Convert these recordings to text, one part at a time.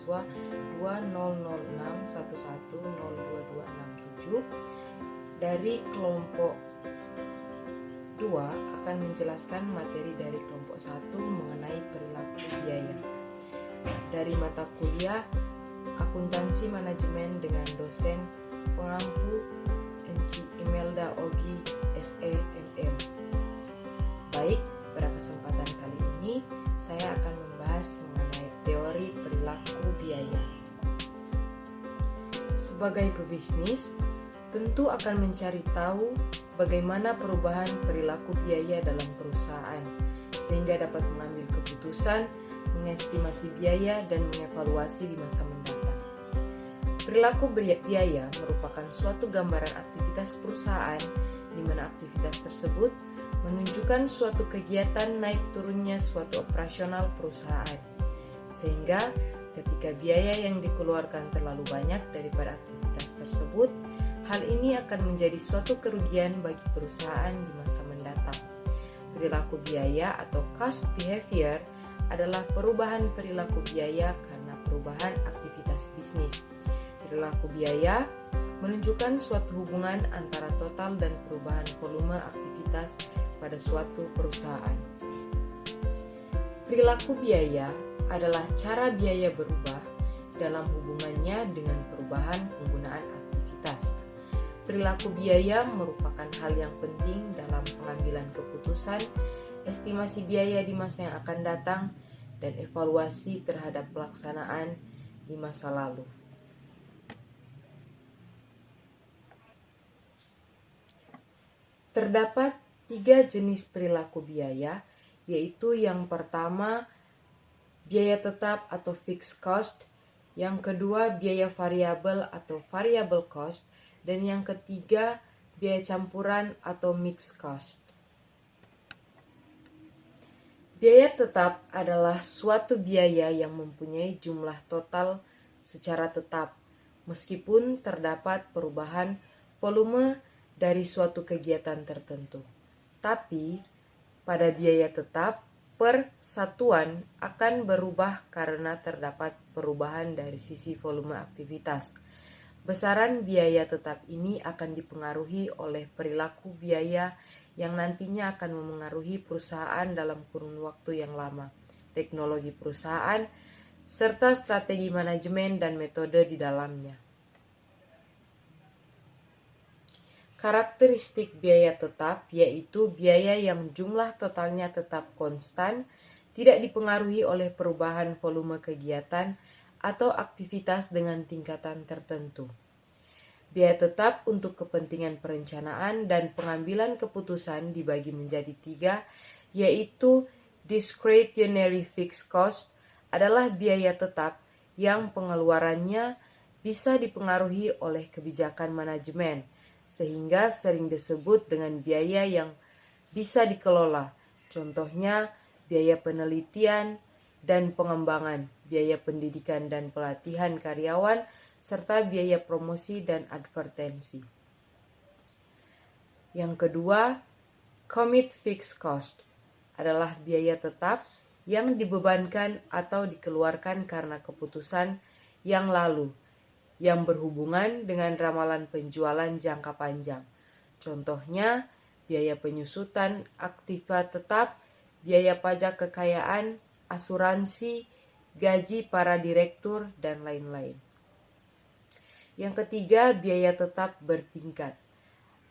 mahasiswa 200611022267 dari kelompok 2 akan menjelaskan materi dari kelompok 1 mengenai perilaku biaya. Dari mata kuliah Akuntansi Manajemen dengan dosen pengampu Enci Imelda Ogi SEMM. Baik, pada kesempatan kali ini saya akan membahas mengenai teori perilaku biaya. Sebagai pebisnis, tentu akan mencari tahu bagaimana perubahan perilaku biaya dalam perusahaan, sehingga dapat mengambil keputusan, mengestimasi biaya, dan mengevaluasi di masa mendatang. Perilaku biaya merupakan suatu gambaran aktivitas perusahaan di mana aktivitas tersebut menunjukkan suatu kegiatan naik turunnya suatu operasional perusahaan, sehingga ketika biaya yang dikeluarkan terlalu banyak daripada aktivitas tersebut, hal ini akan menjadi suatu kerugian bagi perusahaan di masa mendatang. Perilaku biaya atau cost behavior adalah perubahan perilaku biaya karena perubahan aktivitas bisnis. Perilaku biaya menunjukkan suatu hubungan antara total dan perubahan volume aktivitas pada suatu perusahaan. Perilaku biaya adalah cara biaya berubah dalam hubungannya dengan perubahan penggunaan aktivitas. Perilaku biaya merupakan hal yang penting dalam pengambilan keputusan, estimasi biaya di masa yang akan datang, dan evaluasi terhadap pelaksanaan di masa lalu. Terdapat 3 jenis perilaku biaya, yaitu yang pertama biaya tetap atau fixed cost, yang kedua biaya variabel atau variable cost, dan yang ketiga biaya campuran atau mixed cost. Biaya tetap adalah suatu biaya yang mempunyai jumlah total secara tetap, meskipun terdapat perubahan volume dari suatu kegiatan tertentu. Tapi, pada biaya tetap, per satuan akan berubah karena terdapat perubahan dari sisi volume aktivitas. Besaran biaya tetap ini akan dipengaruhi oleh perilaku biaya yang nantinya akan memengaruhi perusahaan dalam kurun waktu yang lama, teknologi perusahaan, serta strategi manajemen dan metode di dalamnya. Karakteristik biaya tetap yaitu biaya yang jumlah totalnya tetap konstan, tidak dipengaruhi oleh perubahan volume kegiatan atau aktivitas dengan tingkatan tertentu. Biaya tetap untuk kepentingan perencanaan dan pengambilan keputusan dibagi menjadi 3, yaitu discretionary fixed cost adalah biaya tetap yang pengeluarannya bisa dipengaruhi oleh kebijakan manajemen, sehingga sering disebut dengan biaya yang bisa dikelola. Contohnya, biaya penelitian dan pengembangan, biaya pendidikan dan pelatihan karyawan, serta biaya promosi dan advertensi. Yang kedua, commit fixed cost adalah biaya tetap yang dibebankan atau dikeluarkan karena keputusan yang lalu, yang berhubungan dengan ramalan penjualan jangka panjang. Contohnya, biaya penyusutan aktiva tetap, biaya pajak kekayaan, asuransi, gaji para direktur, dan lain-lain. Yang ketiga, biaya tetap bertingkat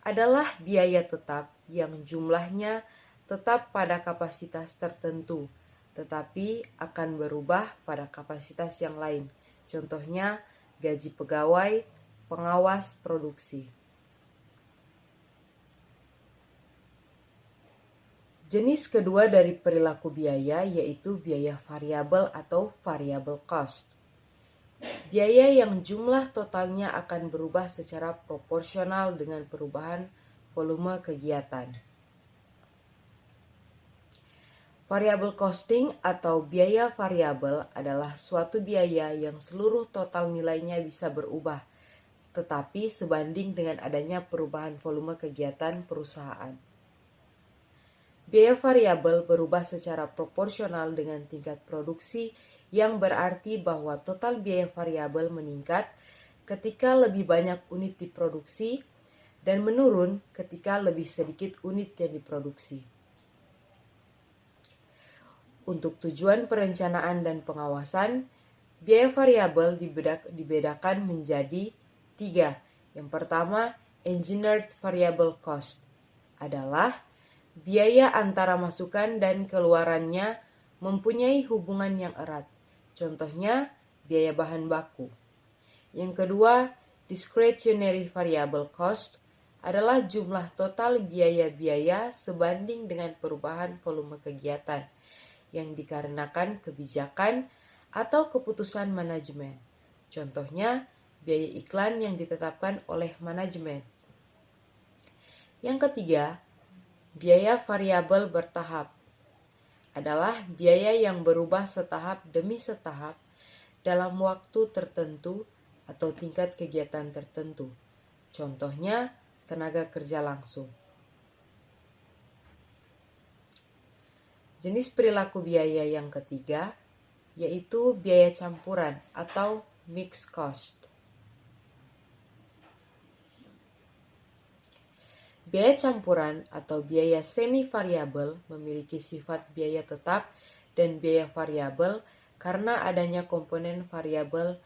adalah biaya tetap yang jumlahnya tetap pada kapasitas tertentu, tetapi akan berubah pada kapasitas yang lain. Contohnya, gaji pegawai, pengawas produksi. Jenis kedua dari perilaku biaya yaitu biaya variabel atau variable cost. Biaya yang jumlah totalnya akan berubah secara proporsional dengan perubahan volume kegiatan. Variable costing atau biaya variabel adalah suatu biaya yang seluruh total nilainya bisa berubah, tetapi sebanding dengan adanya perubahan volume kegiatan perusahaan. Biaya variabel berubah secara proporsional dengan tingkat produksi yang berarti bahwa total biaya variabel meningkat ketika lebih banyak unit diproduksi dan menurun ketika lebih sedikit unit yang diproduksi. Untuk tujuan perencanaan dan pengawasan, biaya variabel dibedakan menjadi 3. Yang pertama, engineered variable cost adalah biaya antara masukan dan keluarannya mempunyai hubungan yang erat. Contohnya, biaya bahan baku. Yang kedua, discretionary variable cost adalah jumlah total biaya-biaya sebanding dengan perubahan volume kegiatan yang dikarenakan kebijakan atau keputusan manajemen. Contohnya, biaya iklan yang ditetapkan oleh manajemen. Yang ketiga, biaya variabel bertahap adalah biaya yang berubah setahap demi setahap dalam waktu tertentu atau tingkat kegiatan tertentu. Contohnya, tenaga kerja langsung. Jenis perilaku biaya yang ketiga yaitu biaya campuran atau mixed cost. Biaya campuran atau biaya semi-variabel memiliki sifat biaya tetap dan biaya variabel karena adanya komponen variabel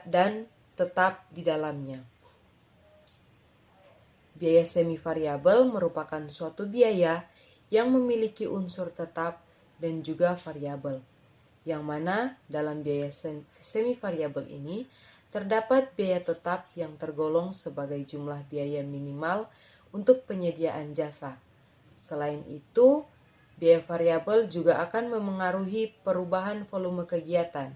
dan tetap di dalamnya. Biaya semi-variabel merupakan suatu biaya yang memiliki unsur tetap dan juga variabel, yang mana dalam biaya semi-variabel ini terdapat biaya tetap yang tergolong sebagai jumlah biaya minimal untuk penyediaan jasa. Selain itu, biaya variabel juga akan memengaruhi perubahan volume kegiatan.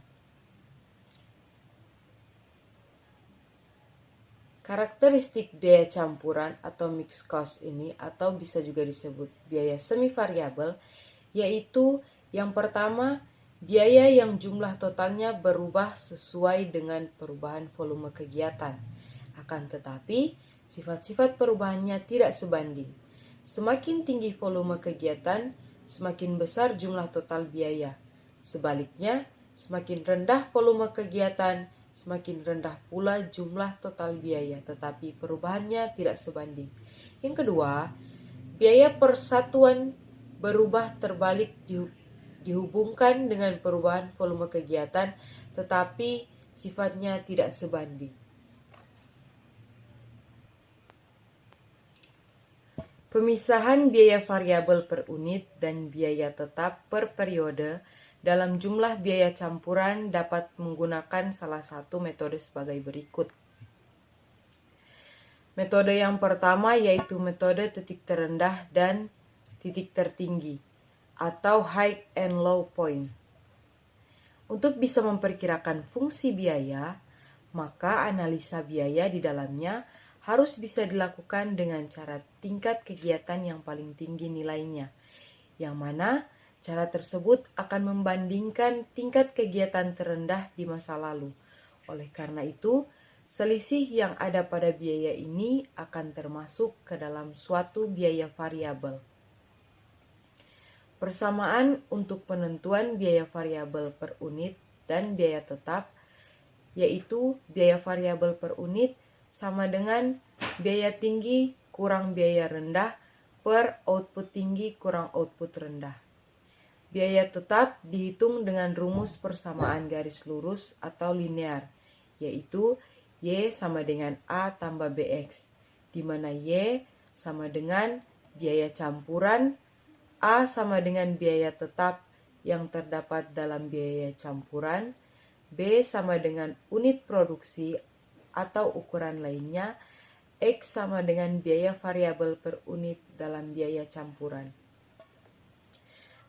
Karakteristik biaya campuran atau mixed cost ini atau bisa juga disebut biaya semi-variabel yaitu yang pertama, biaya yang jumlah totalnya berubah sesuai dengan perubahan volume kegiatan. Akan tetapi, sifat-sifat perubahannya tidak sebanding. Semakin tinggi volume kegiatan, semakin besar jumlah total biaya. Sebaliknya, semakin rendah volume kegiatan, semakin rendah pula jumlah total biaya, tetapi perubahannya tidak sebanding. Yang kedua, biaya persatuan berubah terbalik dihubungkan dengan perubahan volume kegiatan, tetapi sifatnya tidak sebanding. Pemisahan biaya variabel per unit dan biaya tetap per periode dalam jumlah biaya campuran dapat menggunakan salah satu metode sebagai berikut. Metode yang pertama yaitu metode titik terendah dan titik tertinggi atau high and low point. Untuk bisa memperkirakan fungsi biaya, maka analisa biaya di dalamnya harus bisa dilakukan dengan cara tingkat kegiatan yang paling tinggi nilainya, yang mana cara tersebut akan membandingkan tingkat kegiatan terendah di masa lalu. Oleh karena itu, selisih yang ada pada biaya ini akan termasuk ke dalam suatu biaya variabel. Persamaan untuk penentuan biaya variabel per unit dan biaya tetap, yaitu biaya variabel per unit sama dengan biaya tinggi kurang biaya rendah per output tinggi kurang output rendah. Biaya tetap dihitung dengan rumus persamaan garis lurus atau linear, yaitu Y sama dengan A tambah BX, di mana Y sama dengan biaya campuran, A sama dengan biaya tetap yang terdapat dalam biaya campuran, B sama dengan unit produksi atau ukuran lainnya, X sama dengan biaya variabel per unit dalam biaya campuran.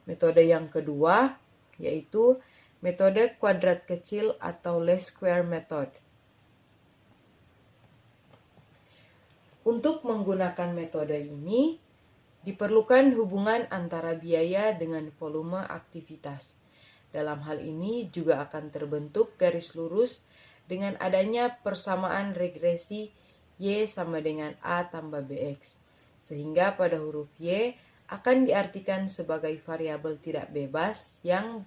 Metode yang kedua yaitu metode kuadrat kecil atau least square method. Untuk menggunakan metode ini, diperlukan hubungan antara biaya dengan volume aktivitas. Dalam hal ini juga akan terbentuk garis lurus dengan adanya persamaan regresi Y sama dengan A tambah BX, sehingga pada huruf Y akan diartikan sebagai variabel tidak bebas yang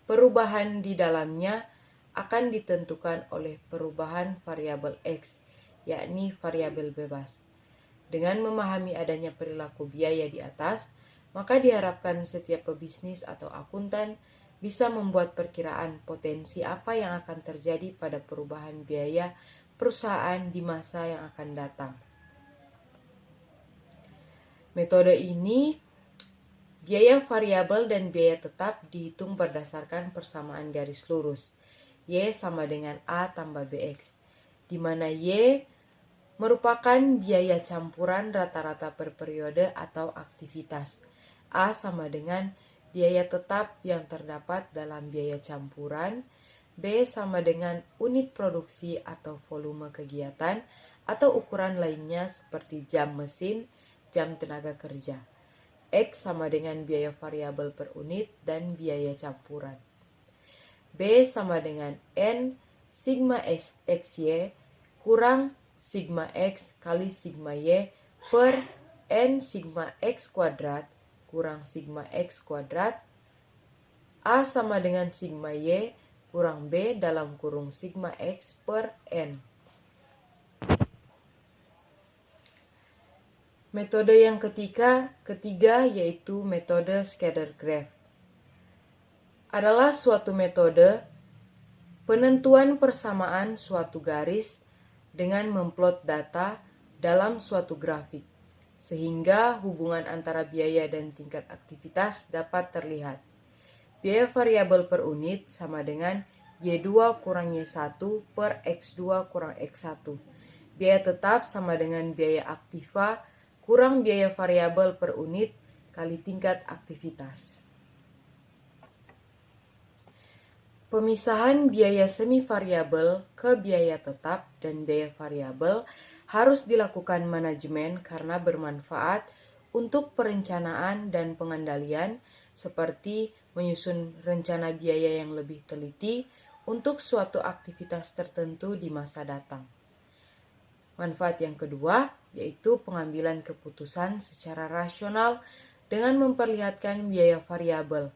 perubahan di dalamnya akan ditentukan oleh perubahan variabel X, yakni variabel bebas. Dengan memahami adanya perilaku biaya di atas, maka diharapkan setiap pebisnis atau akuntan bisa membuat perkiraan potensi apa yang akan terjadi pada perubahan biaya perusahaan di masa yang akan datang. Metode ini, biaya variabel dan biaya tetap dihitung berdasarkan persamaan garis lurus. Y sama dengan A tambah BX, di mana Y merupakan biaya campuran rata-rata per periode atau aktivitas. A sama dengan biaya tetap yang terdapat dalam biaya campuran. B sama dengan unit produksi atau volume kegiatan atau ukuran lainnya seperti jam mesin, jam tenaga kerja. X sama dengan biaya variabel per unit dan biaya campuran. B sama dengan N sigma XY kurang sigma X kali sigma Y per N sigma X kuadrat kurang sigma X kuadrat. A sama dengan sigma Y kurang B dalam kurung sigma X per N. Metode yang ketiga yaitu metode scatter graph. Adalah suatu metode penentuan persamaan suatu garis dengan memplot data dalam suatu grafik, sehingga hubungan antara biaya dan tingkat aktivitas dapat terlihat. Biaya variabel per unit sama dengan Y2 kurang Y1 per X2 kurang X1. Biaya tetap sama dengan biaya aktiva kurang biaya variabel per unit kali tingkat aktivitas. Pemisahan biaya semi variabel ke biaya tetap dan biaya variabel harus dilakukan manajemen karena bermanfaat untuk perencanaan dan pengendalian, seperti menyusun rencana biaya yang lebih teliti untuk suatu aktivitas tertentu di masa datang. Manfaat yang kedua yaitu pengambilan keputusan secara rasional dengan memperlihatkan biaya variabel,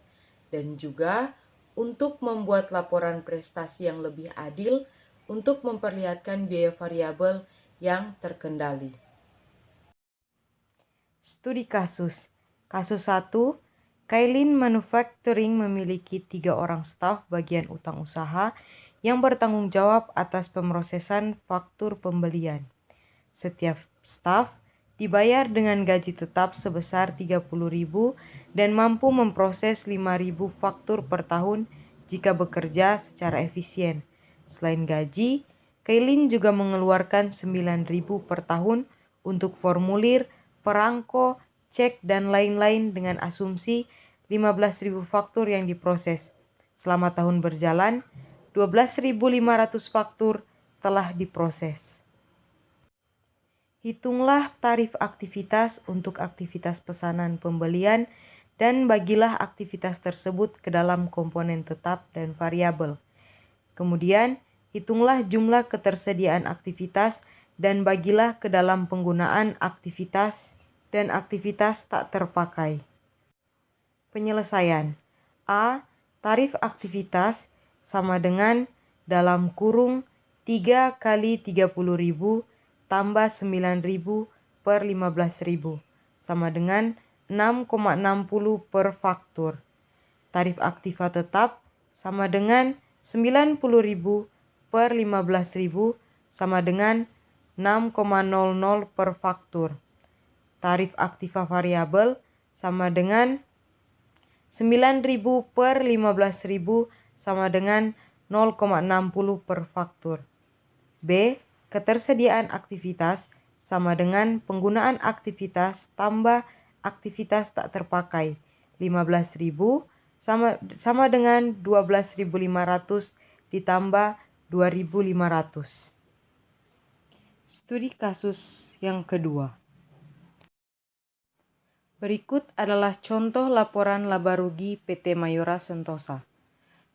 dan juga untuk membuat laporan prestasi yang lebih adil untuk memperlihatkan biaya variabel yang terkendali. Studi kasus. Kasus 1, Kailin Manufacturing memiliki 3 orang staf bagian utang usaha yang bertanggung jawab atas pemrosesan faktur pembelian. Setiap staf dibayar dengan gaji tetap sebesar 30.000 dan mampu memproses 5.000 faktur per tahun jika bekerja secara efisien. Selain gaji, Kailin juga mengeluarkan 9.000 per tahun untuk formulir, perangko, cek, dan lain-lain dengan asumsi 15.000 faktur yang diproses. Selama tahun berjalan, 12.500 faktur telah diproses. Hitunglah tarif aktivitas untuk aktivitas pesanan pembelian dan bagilah aktivitas tersebut ke dalam komponen tetap dan variabel. Kemudian, hitunglah jumlah ketersediaan aktivitas dan bagilah ke dalam penggunaan aktivitas dan aktivitas tak terpakai. Penyelesaian. A. Tarif aktivitas sama dengan dalam kurung 3 kali 30.000 tambah 9.000 per 15.000 sama dengan 6,60 per faktur. Tarif aktiva tetap sama dengan 90.000 per 15.000 sama dengan 6,00 per faktur. Tarif aktiva variabel sama dengan 9.000 per 15.000 sama dengan 0,60 per faktur. B. Ketersediaan aktivitas sama dengan penggunaan aktivitas tambah aktivitas tak terpakai. 15.000 sama dengan 12.500 ditambah 2.500. Studi kasus yang kedua. Berikut adalah contoh laporan laba rugi PT Mayora Sentosa.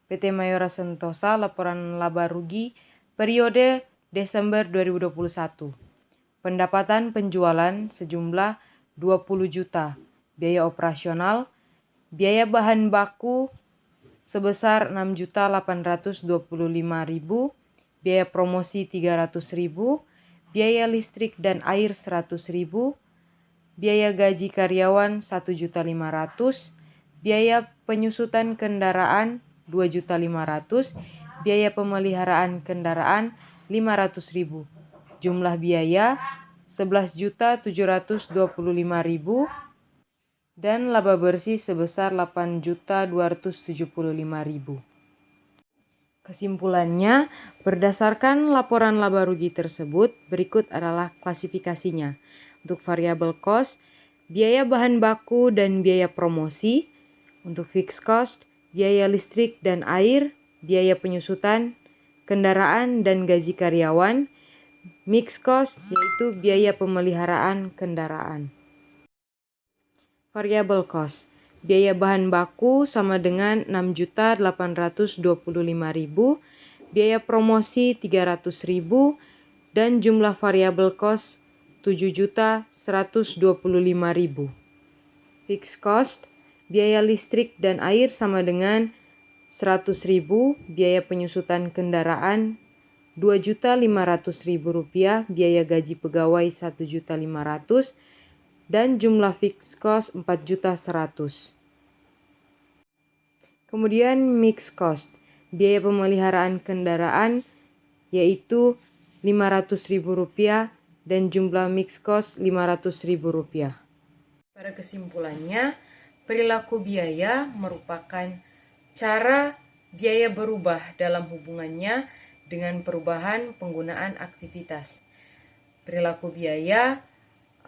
PT Mayora Sentosa laporan laba rugi periode Desember 2021. Pendapatan penjualan sejumlah 20 juta. Biaya operasional, biaya bahan baku sebesar 6.825.000, biaya promosi 300.000, biaya listrik dan air 100.000, biaya gaji karyawan 1.500.000, biaya penyusutan kendaraan 2.500.000, biaya pemeliharaan kendaraan 500.000. Jumlah biaya 11.725.000 dan laba bersih sebesar 8.275.000. Kesimpulannya, berdasarkan laporan laba rugi tersebut, berikut adalah klasifikasinya. Untuk variable cost, biaya bahan baku dan biaya promosi. Untuk fixed cost, biaya listrik dan air, biaya penyusutan kendaraan dan gaji karyawan. Mixed cost yaitu biaya pemeliharaan kendaraan. Variable cost, biaya bahan baku sama dengan 6.825.000, biaya promosi 300.000, dan jumlah variable cost 7.125.000. Fixed cost, biaya listrik dan air sama dengan 100.000, biaya penyusutan kendaraan 2.500.000 rupiah, biaya gaji pegawai 1.500.000, dan jumlah fixed cost 4.100.000. Kemudian mixed cost, biaya pemeliharaan kendaraan yaitu 500.000 rupiah dan jumlah mixed cost 500.000 rupiah. Pada kesimpulannya, perilaku biaya merupakan cara biaya berubah dalam hubungannya dengan perubahan penggunaan aktivitas. Perilaku biaya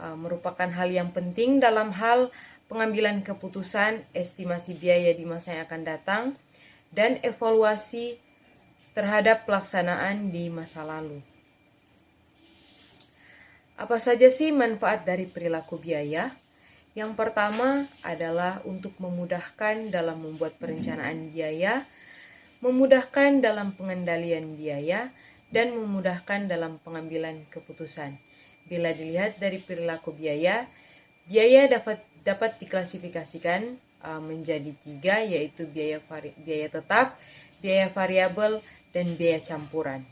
merupakan hal yang penting dalam hal pengambilan keputusan, estimasi biaya di masa yang akan datang, dan evaluasi terhadap pelaksanaan di masa lalu. Apa saja sih manfaat dari perilaku biaya? Yang pertama adalah untuk memudahkan dalam membuat perencanaan biaya, memudahkan dalam pengendalian biaya, dan memudahkan dalam pengambilan keputusan. Bila dilihat dari perilaku biaya, biaya dapat diklasifikasikan menjadi 3, yaitu biaya tetap, biaya variabel, dan biaya campuran.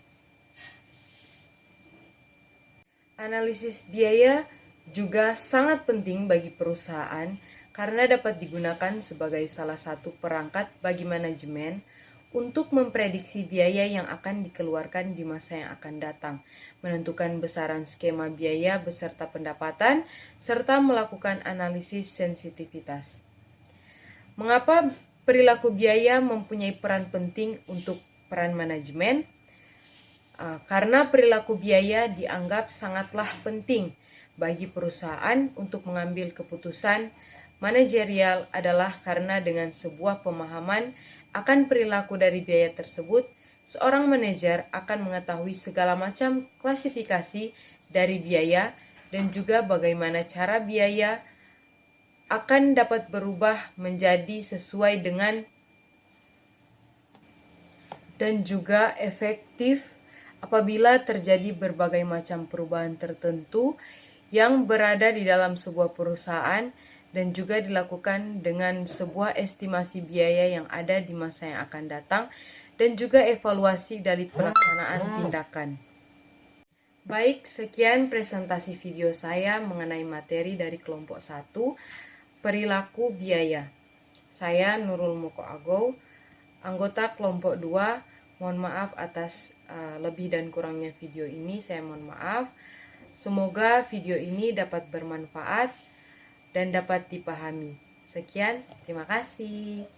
Analisis biaya juga sangat penting bagi perusahaan karena dapat digunakan sebagai salah satu perangkat bagi manajemen untuk memprediksi biaya yang akan dikeluarkan di masa yang akan datang, menentukan besaran skema biaya beserta pendapatan, serta melakukan analisis sensitivitas. Mengapa perilaku biaya mempunyai peran penting untuk peran manajemen? Karena perilaku biaya dianggap sangatlah penting bagi perusahaan untuk mengambil keputusan manajerial adalah karena dengan sebuah pemahaman akan perilaku dari biaya tersebut, seorang manajer akan mengetahui segala macam klasifikasi dari biaya dan juga bagaimana cara biaya akan dapat berubah menjadi sesuai dengan dan juga efektif apabila terjadi berbagai macam perubahan tertentu yang berada di dalam sebuah perusahaan dan juga dilakukan dengan sebuah estimasi biaya yang ada di masa yang akan datang dan juga evaluasi dari pelaksanaan tindakan. Baik, sekian presentasi video saya mengenai materi dari kelompok 1, perilaku biaya. Saya Nurul Moko Agow, anggota kelompok 2. Mohon maaf atas lebih dan kurangnya video ini, saya mohon maaf. Semoga video ini dapat bermanfaat dan dapat dipahami. Sekian, terima kasih.